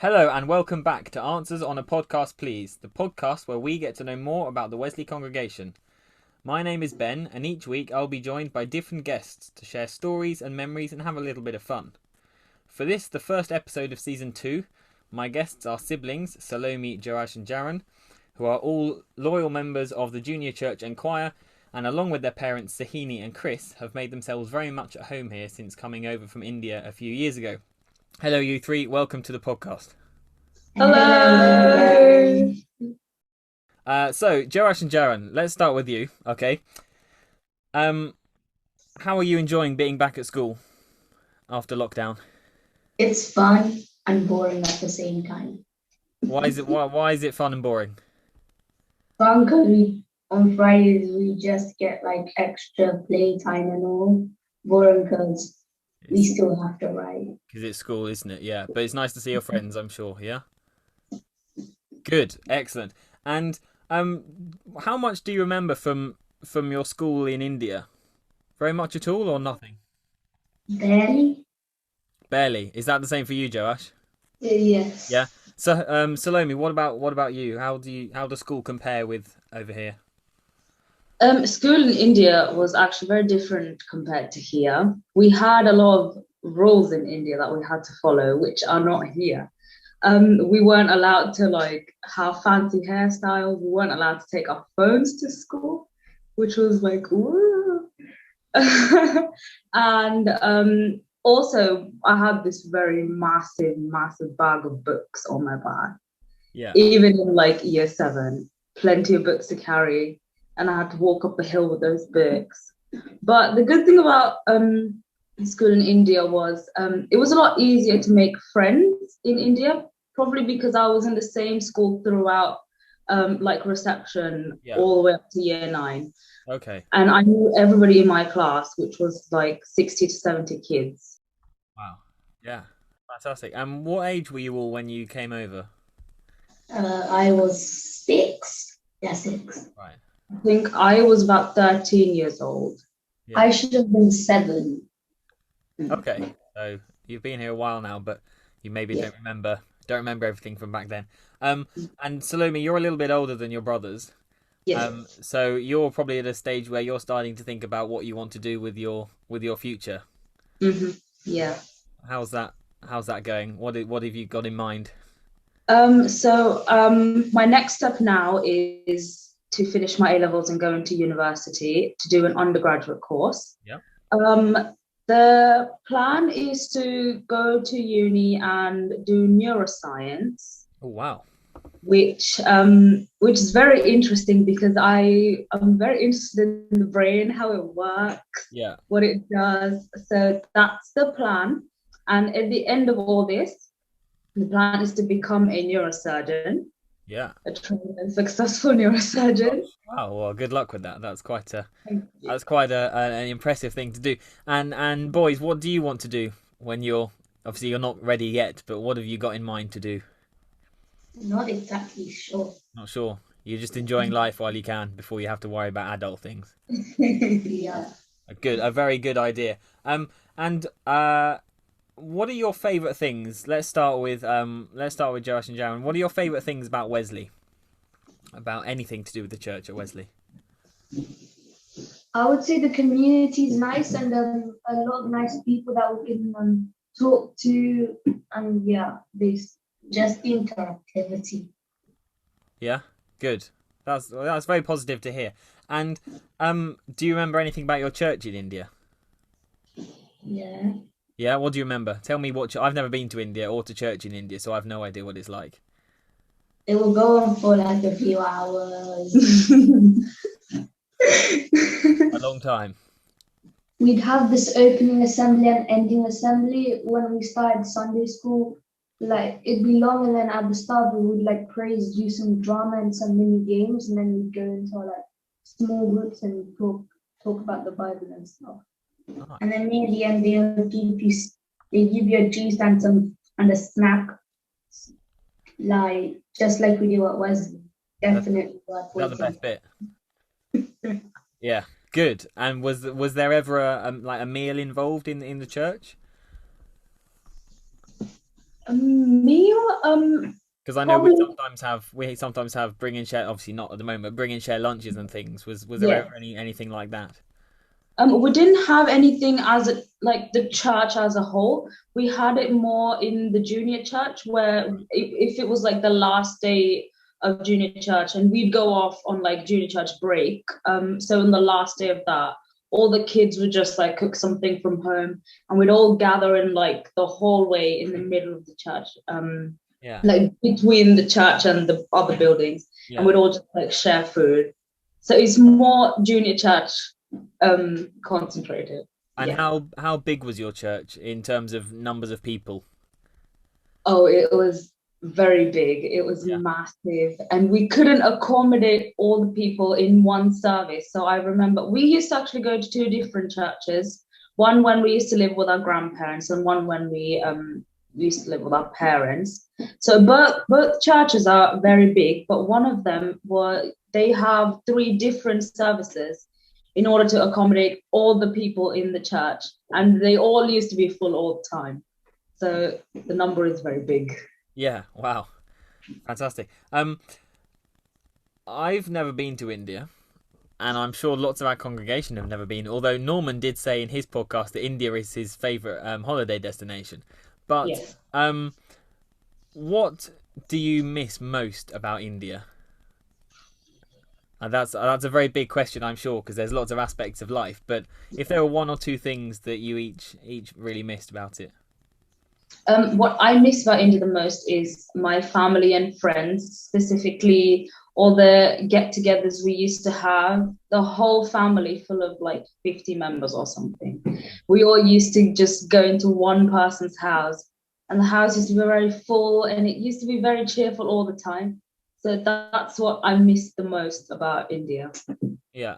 Hello and welcome back to Answers on a Podcast Please, the podcast where we get to know more about the Wesley congregation. My name is Ben, and each week I'll be joined by different guests to share stories and memories and have a little bit of fun. For this, the first episode of Season 2, my guests are siblings Salome, Joash and Jaron, who are all loyal members of the junior church and choir, and along with their parents Sahini and Chris, have made themselves very much at home here since coming over from India a few years ago. Hello you three, welcome to the podcast. Hello. So Joash and Jaron, let's start with you, okay? How are you enjoying being back at school after lockdown? It's fun and boring at the same time. Why is it fun and boring? Fun because on Fridays we just get like extra playtime and all. Boring because we still have to write. Because it's school, isn't it? Yeah, but it's nice to see your friends, I'm sure. Yeah. Good, excellent. And how much do you remember from your school in India? Very much at all, or nothing? Barely? Barely. Is that the same for you, Joash? Yes. Yeah. So, Salome, what about you? How does school compare with over here? School in India was actually very different compared to here. We had a lot of rules in India that we had to follow, which are not here. We weren't allowed to like have fancy hairstyles. We weren't allowed to take our phones to school, which was like, woo. And also, I had this very massive bag of books on my back. Yeah. Even in like year 7, plenty of books to carry, and I had to walk up a hill with those books. But the good thing about school in India was it was a lot easier to make friends in India, probably because I was in the same school throughout like reception all the way up to year 9. Okay. And I knew everybody in my class, which was like 60 to 70 kids. Wow. Yeah. Fantastic. And what age were you all when you came over? I was 6. Yeah, 6. Right. I think I was about 13 years old. Yeah. I should have been 7. Okay. So you've been here a while now, but you maybe don't remember everything from back then. And Salome, you're a little bit older than your brothers. Yes. So you're probably at a stage where you're starting to think about what you want to do with your future. Mm-hmm. Yeah. How's that going? What have you got in mind? My next step now is to finish my A-levels and go into university to do an undergraduate course. Yeah. The plan is to go to uni and do neuroscience. Oh wow. Which is very interesting because I am very interested in the brain, how it works, what it does. So that's the plan. And at the end of all this, the plan is to become a neurosurgeon. Yeah. A trained and successful neurosurgeon. Wow. Well, good luck with that. That's quite an impressive thing to do. And boys, what do you want to do when you're not ready yet, but what have you got in mind to do? Not exactly sure. Not sure. You're just enjoying life while you can before you have to worry about adult things. Yeah. A very good idea. And what are your favourite things? Let's start with Joash and Jaron. What are your favourite things about Wesley? About anything to do with the church at Wesley? I would say the community is nice, and a lot of nice people that we can talk to, and yeah, this. Just the interactivity. Yeah, good. That's very positive to hear. And do you remember anything about your church in India? Yeah. Yeah, what do you remember? Tell me I've never been to India or to church in India, so I have no idea what it's like. It will go on for like a few hours. A long time. We'd have this opening assembly and ending assembly when we started Sunday school. Like it'd be long, and then at the start we would like praise, do some drama and some mini games, and then we'd go into like small groups and talk about the Bible and stuff. Oh. And then near the end they give you a juice and a snack, like just like we do at Wesley. Definitely. That's the best bit. Yeah, good. And was there ever a meal involved in the church? Meal, Because I know probably, we sometimes have bring and share. Obviously not at the moment, but bring and share lunches and things. Was there yeah. ever anything like that? We didn't have anything as like the church as a whole. We had it more in the junior church where if it was like the last day of junior church and we'd go off on like junior church break. So in the last day of that, all the kids would just like cook something from home and we'd all gather in like the hallway in the middle of the church. Yeah, Like between the church and the other buildings, and yeah. we'd all just like share food. So it's more junior church concentrated. And Yeah. how big was your church in terms of numbers of people? Oh, it was very big. It was Yeah, massive, and we couldn't accommodate all the people in one service. So I remember we used to actually go to two different churches. One when we used to live with our grandparents, and one when we used to live with our parents. So both churches are very big, but one of them they have three different services in order to accommodate all the people in the church, and they all used to be full all the time. So the number is very big. yeah. Wow, fantastic. I've never been to India, and I'm sure lots of our congregation have never been. Although Norman did say in his podcast that India is his favorite holiday destination. But Yes. what do you miss most about India? And that's a very big question, I'm sure, because there's lots of aspects of life. But if there were one or two things that you each really missed about it, What I miss about India the most is my family and friends, specifically all the get-togethers we used to have. The whole family, full of like 50 members or something. We all used to just go into one person's house, and the house used to be very full, and it used to be very cheerful all the time. So that's what I miss the most about India. yeah,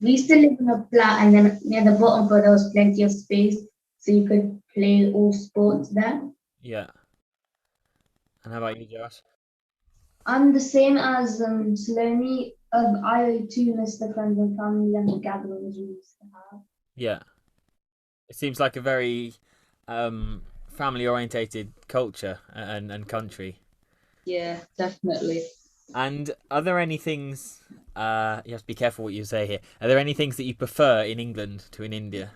We used to live in a flat, and then near the bottom floor there was plenty of space, so you could play all sports there. yeah. And how about you, Josh? I'm the same as Salome. I too miss the friends and family and the gatherings we used to have. Yeah, it seems like a very family orientated culture and country. Yeah, definitely. And are there any things you have to be careful what you say here? Are there any things that you prefer in England to in India?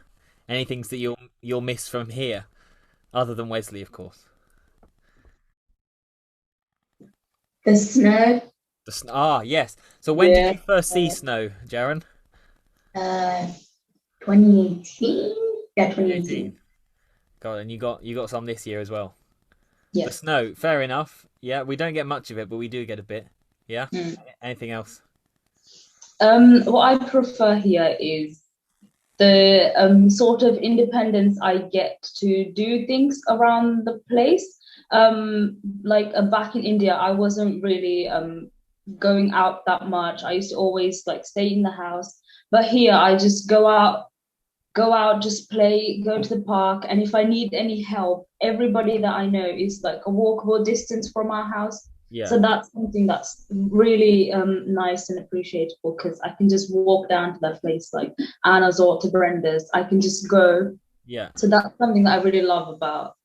Any things that you'll miss from here, other than Wesley, of course? The snow, Yes. So when did Yeah. you first see snow, Jaron? uh, 2018? Yeah, 2018. 2018. God, and you got some this year as well. The Yes. snow, fair enough. Yeah, we don't get much of it, but we do get a bit. Yeah. Mm. Anything else? What I prefer here is the sort of independence I get to do things around the place. Like back in India, I wasn't really going out that much. I used to always like stay in the house. But here, I just go out, just play, go to the park, and if I need any help, everybody that I know is like a walkable distance from our house. Yeah. So that's something that's really nice and appreciable because I can just walk down to that place like Anna's or to Brenda's. I can just go. Yeah. So that's something that I really love about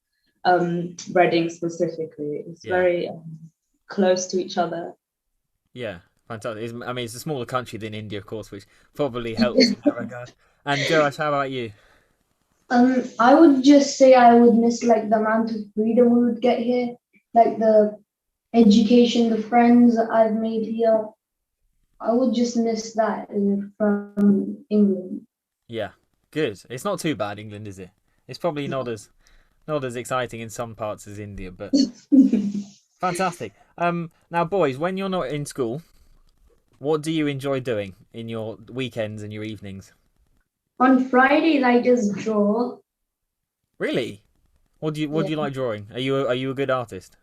Reading specifically. It's Yeah. very close to each other. Yeah. Fantastic. I mean, it's a smaller country than India, of course, which probably helps in that regard. And Joash, how about you? I would just say I would miss like the amount of freedom we would get here, like the education, the friends I've made here. I would just miss that from England. Yeah. Good. It's not too bad, England, is it? It's probably not as exciting in some parts as India, but fantastic. Now, boys, when you're not in school, what do you enjoy doing in your weekends and your evenings? On Fridays, I just draw. Really? What do you like drawing? Are you a good artist?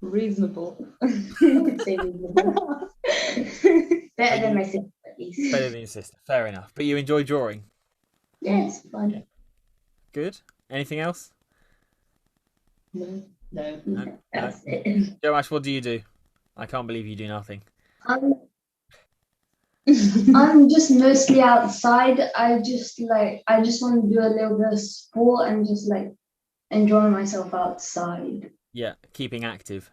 Reasonable. Say reasonable. Better than my sister, at least. Better than your sister. Fair enough. But you enjoy drawing. Yeah, it's fun. Good. Anything else? No. No. That's it. Joash, what do you do? I can't believe you do nothing. I'm just mostly outside. I just want to do a little bit of sport and just like enjoying myself outside. Yeah, keeping active.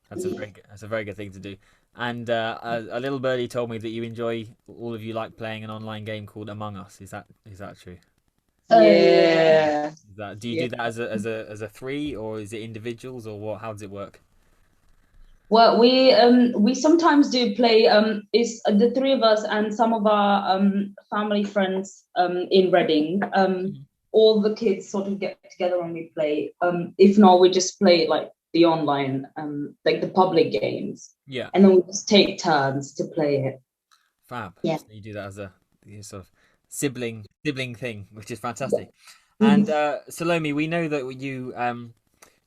That's a Yeah. very good thing to do. And a little birdie told me that you enjoy, all of you like playing an online game called Among Us. Is that true? Yeah. Do you Yeah. do that as a three, or is it individuals, or what? How does it work? Well, we sometimes do play. It's the three of us and some of our family friends in Reading. All the kids sort of get together when we play. If not, we just play like the online, like the public games, Yeah, and then we just take turns to play it. fab. Yeah. So you do that as a sort of sibling thing, which is fantastic. Yeah. And Salome, we know that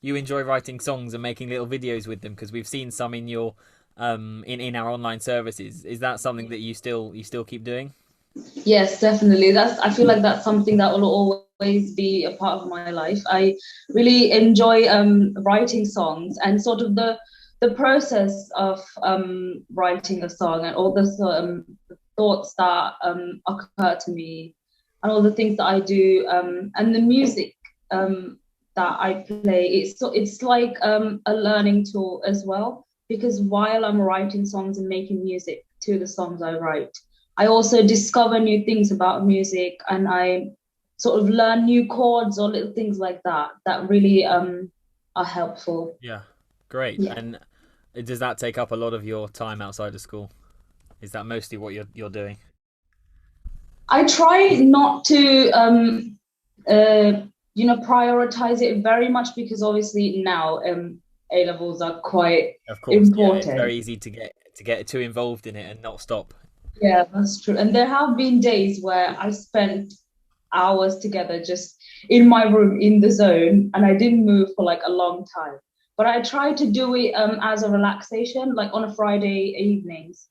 you enjoy writing songs and making little videos with them, because we've seen some in your in our online services. Is that something that you still keep doing? Yes, definitely. I feel like that's something that will always be a part of my life. I really enjoy writing songs, and sort of the process of writing a song, and all the thoughts that occur to me, and all the things that I do, and the music that I play. It's like a learning tool as well, because while I'm writing songs and making music to the songs I write, I also discover new things about music, and I sort of learn new chords or little things like that really are helpful. Yeah, great. Yeah. And does that take up a lot of your time outside of school? Is that mostly what you're doing? I try not to prioritize it very much, because obviously now A levels are quite Of course, yeah, it's important. very easy to get too involved in it and not stop. Yeah, that's true. And there have been days where I spent hours together just in my room in the zone, and I didn't move for like a long time. But I try to do it as a relaxation, like on a Friday evenings.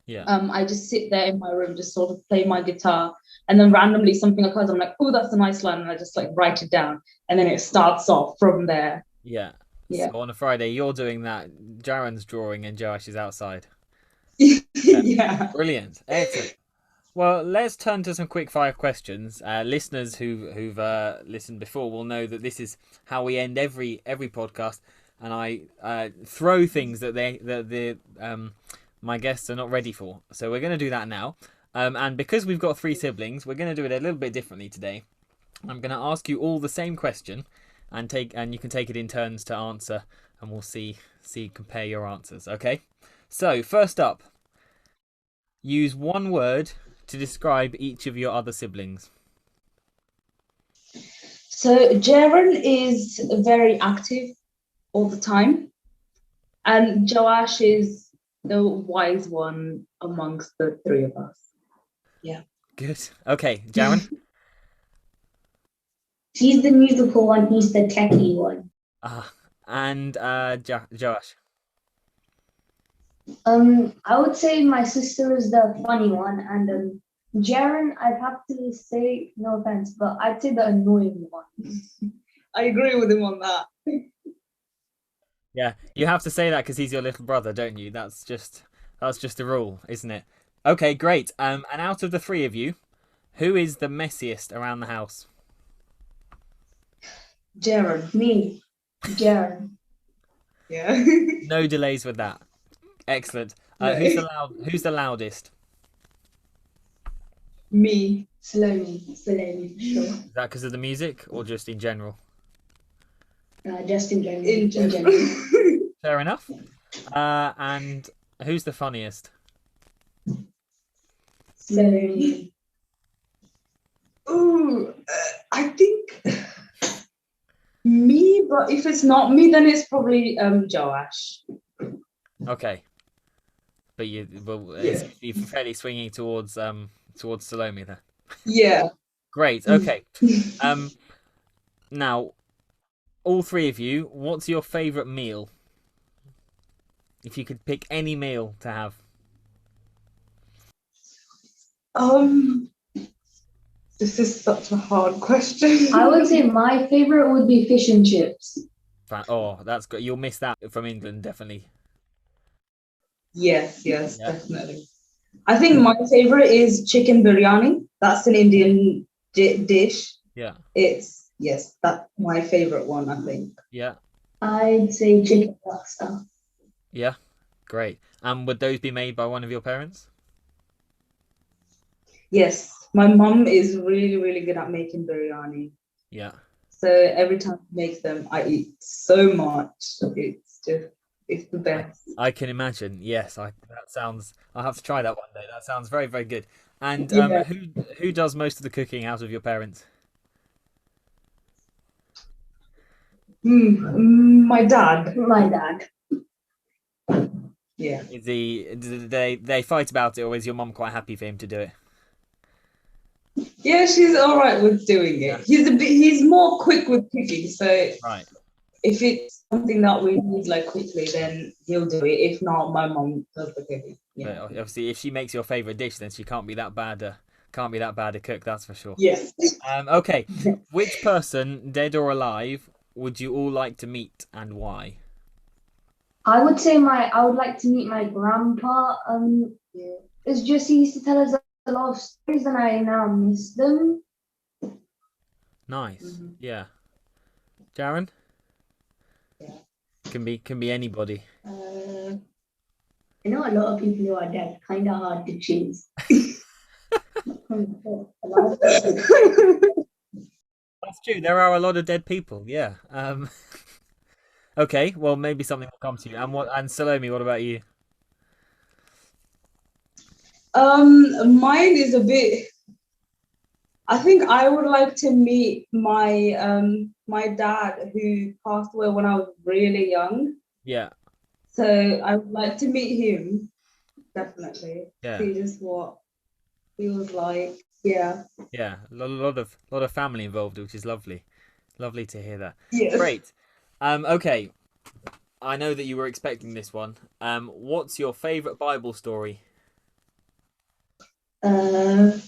Yeah. I just sit there in my room, just sort of play my guitar, and then randomly something occurs. I'm like, oh, that's a nice line, and I just like write it down, and then it starts off from there. Yeah. Yeah. So on a Friday, you're doing that. Jaron's drawing and Joash is outside. Yeah. Brilliant. Excellent. Well, let's turn to some quick fire questions. Listeners who've listened before will know that this is how we end every podcast, and I throw things that my guests are not ready for. So we're going to do that now. And because we've got three siblings, we're going to do it a little bit differently today. I'm going to ask you all the same question, and you can take it in turns to answer, and we'll compare your answers. Okay. So first up, use one word to describe each of your other siblings. So Jaron is very active all the time, and Joash is the wise one amongst the three of us. Yeah. Good. Okay, Jaron. She's the musical one, he's the techie one. And Joash. I would say my sister is the funny one, and Jaron, I'd have to say, no offense, but I'd say the annoying one. I agree with him on that. Yeah, you have to say that because he's your little brother, don't you? That's just a rule, isn't it? Okay, great. And out of the three of you, who is the messiest around the house? Jaron. Me, Jaron. Yeah. No delays with that. Excellent. No. Who's the loudest? Me. Salome, sure. Is that because of the music or just in general? Just in general. In general. Fair enough. And who's the funniest? Salome. Ooh, I think me, but if it's not me, then it's probably Joash. Okay. But you're fairly swinging towards Salome there. Yeah. Great. Okay. Now, all three of you, what's your favourite meal? If you could pick any meal to have. This is such a hard question. I would say my favorite would be fish and chips. Oh, that's good. You'll miss that from England, definitely. Yes, definitely. I think my favorite is chicken biryani. That's an Indian dish. Yeah. It's Yes, that's my favorite one, I think. Yeah. I'd say chicken pasta. Yeah. Great. And would those be made by one of your parents? Yes, my mum is really, really good at making biryani. Yeah. So every time she makes them, I eat so much. It's the best. I can imagine. Yes, that sounds. I'll have to try that one day. That sounds very, very good. And Yeah. who does most of the cooking out of your parents? My dad. My dad. Yeah. Do they fight about it, or is your mum quite happy for him to do it? Yeah, she's all right with doing it. He's more quick with cooking. So Right. if it's something that we need like quickly, then he'll do it. If not, my mom does the cooking. But Yeah. obviously, if she makes your favorite dish, then she can't be that bad. Can't be that bad a cook. That's for sure. Yes. Okay. Which person, dead or alive, would you all like to meet and why? I would say I would like to meet my grandpa. It's just he used to tell us a lot of stories and I now miss them. Nice. Yeah. Jaron? Yeah. Can be anybody. I know a lot of people who are dead, kind of hard to choose. That's true. There are a lot of dead people. Yeah. Okay. Well, maybe something will come to you. And Salome, what about you? Mine is a bit. I think I would like to meet my dad who passed away when I was really young. Yeah. So I would like to meet him, definitely. Yeah. See just what he was like. Yeah. Yeah. A lot of family involved, which is lovely. Lovely to hear that. Yes. Great. Okay. I know that you were expecting this one. What's your favorite Bible story? Or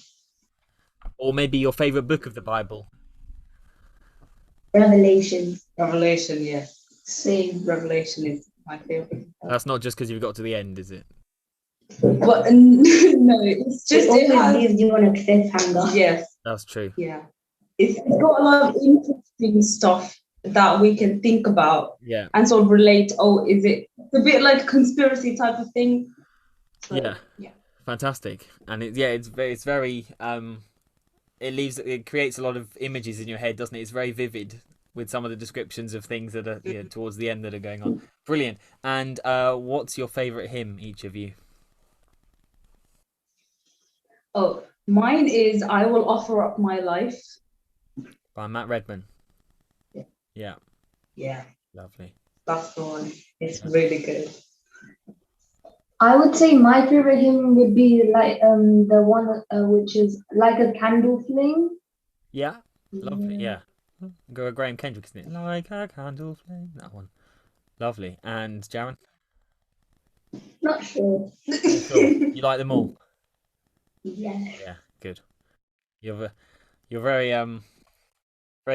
maybe your favorite book of the Bible? Revelation. Revelation, yes. Same. Revelation is my favorite. That's not just because you've got to the end, is it? But no, it's just It always leaves you on a cliffhanger. Yes. That's true. Yeah. It's got a lot of interesting stuff that we can think about. Yeah. And sort of relate. Oh, is it? It's a bit like a conspiracy type of thing. So, Yeah. Yeah. Fantastic. And it's very it creates a lot of images in your head, doesn't it? It's very vivid with some of the descriptions of things that are towards the end that are going on. Brilliant. And what's your favorite hymn, each of you? Oh, mine is I Will Offer Up My Life. By Matt Redman. Yeah. Yeah. Yeah. Lovely. That's the one. It's really good. I would say my favorite hymn would be like the one which is Like a Candle Flame. Yeah. Lovely. Yeah. Go Graham Kendrick, isn't it? Like a candle flame. That one. Lovely. And Jaron? Not sure. Sure. You like them all? Yeah. Yeah. Good. You're very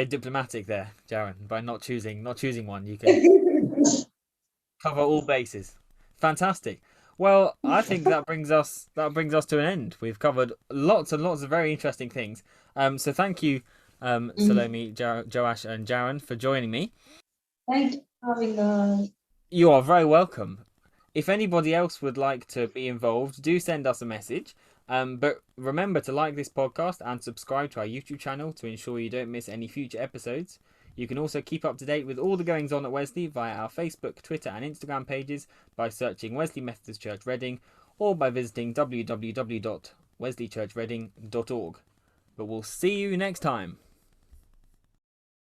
diplomatic there, Jaron. By not choosing one, you can cover all bases. Fantastic. Well, I think that brings us to an end. We've covered lots and lots of very interesting things. So thank you, Salome, Joash, and Jaron for joining me. Thank you for having us. You are very welcome. If anybody else would like to be involved, do send us a message. But remember to like this podcast and subscribe to our YouTube channel to ensure you don't miss any future episodes. You can also keep up to date with all the goings on at Wesley via our Facebook, Twitter and Instagram pages by searching Wesley Methodist Church Reading or by visiting www.wesleychurchreading.org. But we'll see you next time.